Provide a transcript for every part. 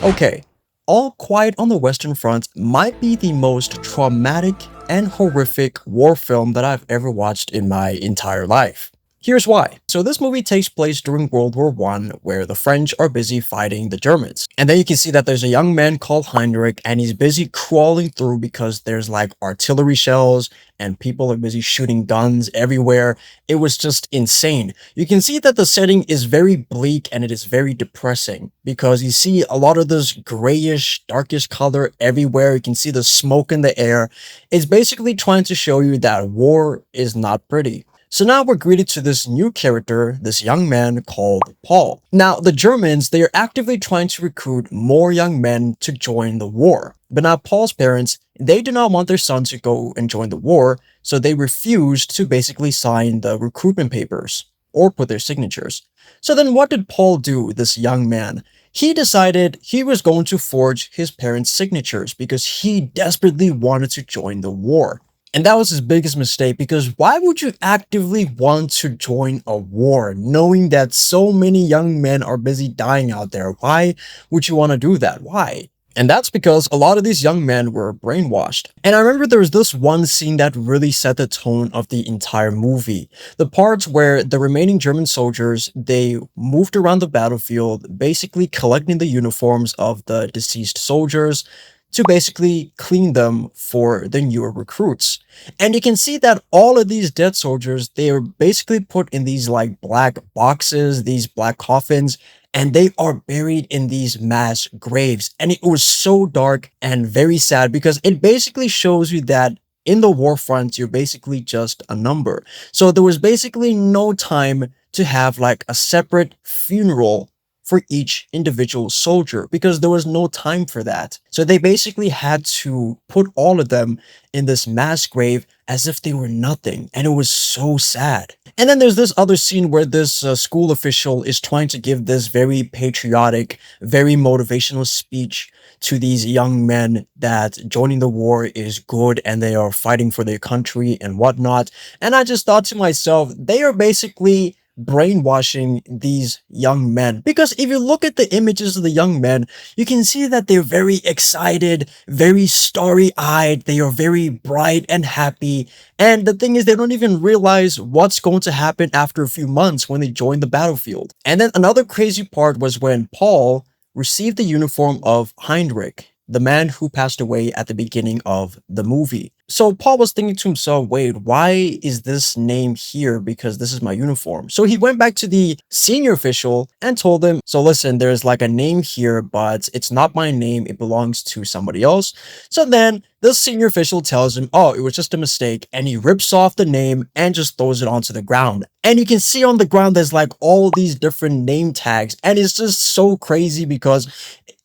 Okay, All Quiet on the Western Front might be the most traumatic and horrific war film that I've ever watched in my entire life. Here's why. So this movie takes place during World War One, where the French are busy fighting the Germans. And then you can see that there's a young man called Heinrich, and he's busy crawling through because there's like artillery shells and people are busy shooting guns everywhere. It was just insane. You can see that the setting is very bleak and it is very depressing because you see a lot of this grayish, darkish color everywhere. You can see the smoke in the air. It's basically trying to show you that war is not pretty. So now we're greeted to this new character, this young man called Paul. Now, the Germans, they are actively trying to recruit more young men to join the war. But now Paul's parents, they do not want their son to go and join the war, so they refuse to basically sign the recruitment papers or put their signatures. So then what did Paul do, this young man? He decided he was going to forge his parents' signatures because he desperately wanted to join the war. And that was his biggest mistake because why would you actively want to join a war knowing that so many young men are busy dying out there? Why would you want to do that? Why? And that's because a lot of these young men were brainwashed. And I remember there was this one scene that really set the tone of the entire movie. The parts where the remaining German soldiers, they moved around the battlefield, basically collecting the uniforms of the deceased soldiers, to basically clean them for the newer recruits. And you can see that all of these dead soldiers, they are basically put in these like black boxes, these black coffins, and they are buried in these mass graves. And it was so dark and very sad because it basically shows you that in the war front, you're basically just a number. So there was basically no time to have like a separate funeral for each individual soldier because there was no time for that. So they basically had to put all of them in this mass grave as if they were nothing. And it was so sad. And then there's this other scene where this school official is trying to give this very patriotic, very motivational speech to these young men that joining the war is good and they are fighting for their country and whatnot. And I just thought to myself, they are basically brainwashing these young men because if you look at the images of the young men, you can see that they're very excited, very starry-eyed, they are very bright and happy, and the thing is they don't even realize what's going to happen after a few months when they join the battlefield. And then another crazy part was when Paul received the uniform of Heinrich, the man who passed away at the beginning of the movie. So Paul was thinking to himself, wait, why is this name here? Because this is my uniform. So he went back to the senior official and told him, so listen, there's like a name here, but it's not my name. It belongs to somebody else. So then the senior official tells him, oh, it was just a mistake. And he rips off the name and just throws it onto the ground. And you can see on the ground, there's like all these different name tags. And it's just so crazy because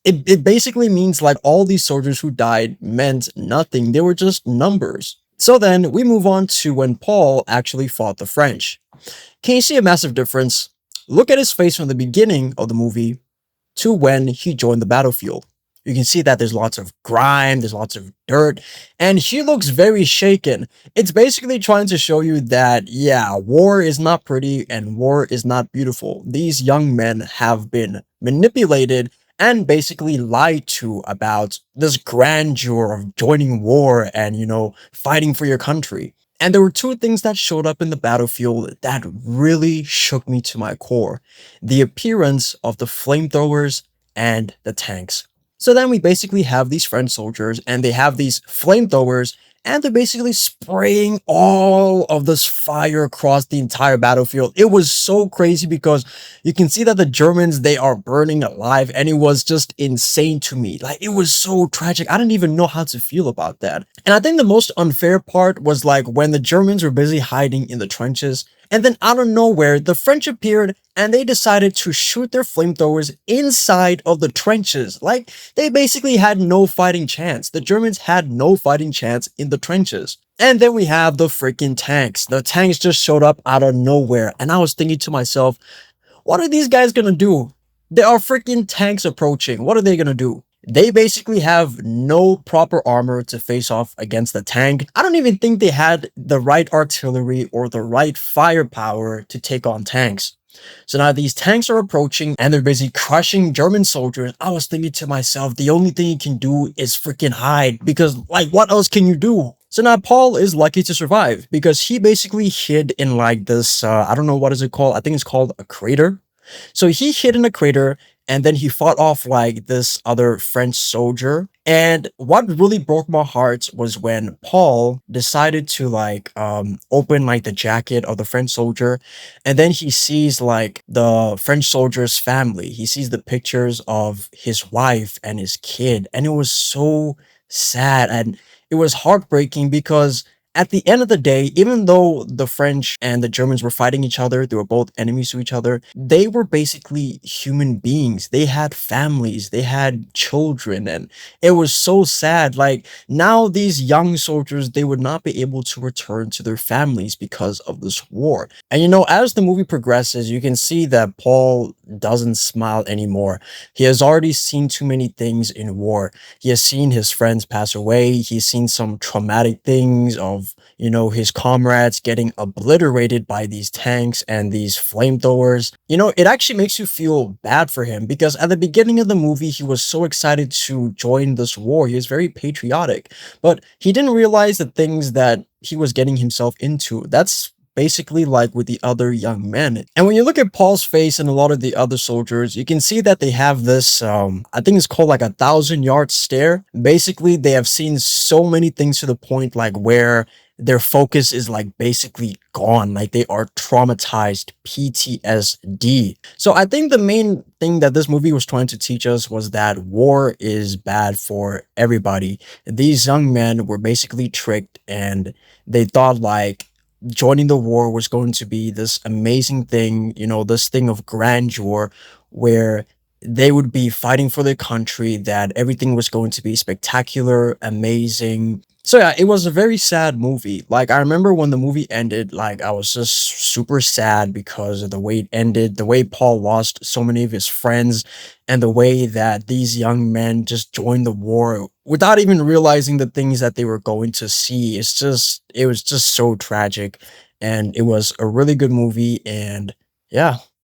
it basically means like all these soldiers who died meant nothing. They were just numbers. So then we move on to when Paul actually fought the French. Can you see a massive difference? Look at his face from the beginning of the movie to when he joined the battlefield. You can see that there's lots of grime, there's lots of dirt, and he looks very shaken. It's basically trying to show you that, yeah, war is not pretty and war is not beautiful. These young men have been manipulated and basically lied to about this grandeur of joining war and, fighting for your country. And there were two things that showed up in the battlefield that really shook me to my core. The appearance of the flamethrowers and the tanks. So then we basically have these French soldiers and they have these flamethrowers and they're basically spraying all of this fire across the entire battlefield. It was so crazy because you can see that the Germans, they are burning alive, and it was just insane to me. Like, it was so tragic. I didn't even know how to feel about that. And I think the most unfair part was like when the Germans were busy hiding in the trenches, and then out of nowhere, the French appeared and they decided to shoot their flamethrowers inside of the trenches. Like, they basically had no fighting chance. The Germans had no fighting chance in the trenches. And then we have the freaking tanks. The tanks just showed up out of nowhere. And I was thinking to myself, what are these guys gonna do? There are freaking tanks approaching. What are they gonna do? They basically have no proper armor to face off against the tank. I don't even think they had the right artillery or the right firepower to take on tanks. So now these tanks are approaching and they're busy crushing German soldiers. I was thinking to myself, the only thing you can do is freaking hide because, like, what else can you do? So now Paul is lucky to survive because he basically hid in like this, I don't know what is it called. I think it's called a crater. So he hid in a crater and then he fought off like this other French soldier. And what really broke my heart was when Paul decided to like open like the jacket of the French soldier and then he sees like the French soldier's family. He sees the pictures of his wife and his kid and it was so sad and it was heartbreaking because at the end of the day, even though the French and the Germans were fighting each other, they were both enemies to each other, they were basically human beings. They had families, they had children, and it was so sad. Like now, these young soldiers, they would not be able to return to their families because of this war. And you know, as the movie progresses, you can see that Paul doesn't smile anymore. He has already seen too many things in war. He has seen his friends pass away. He's seen some traumatic things of, you know, his comrades getting obliterated by these tanks and these flamethrowers. You know, it actually makes you feel bad for him because at the beginning of the movie, he was so excited to join this war. He was very patriotic, but he didn't realize the things that he was getting himself into. That's basically like with the other young men. And when you look at Paul's face and a lot of the other soldiers, you can see that they have this, I think it's called like a 1,000-yard stare. Basically, they have seen so many things to the point like where their focus is like basically gone, like they are traumatized, PTSD. So I think the main thing that this movie was trying to teach us was that war is bad for everybody. These young men were basically tricked and they thought like joining the war was going to be this amazing thing, you know, this thing of grandeur where they would be fighting for their country, that everything was going to be spectacular, amazing. So yeah, it was a very sad movie. Like I remember when the movie ended, like I was just super sad because of the way it ended, the way Paul lost so many of his friends, and the way that these young men just joined the war without even realizing the things that they were going to see. It was just so tragic, and it was a really good movie, and yeah.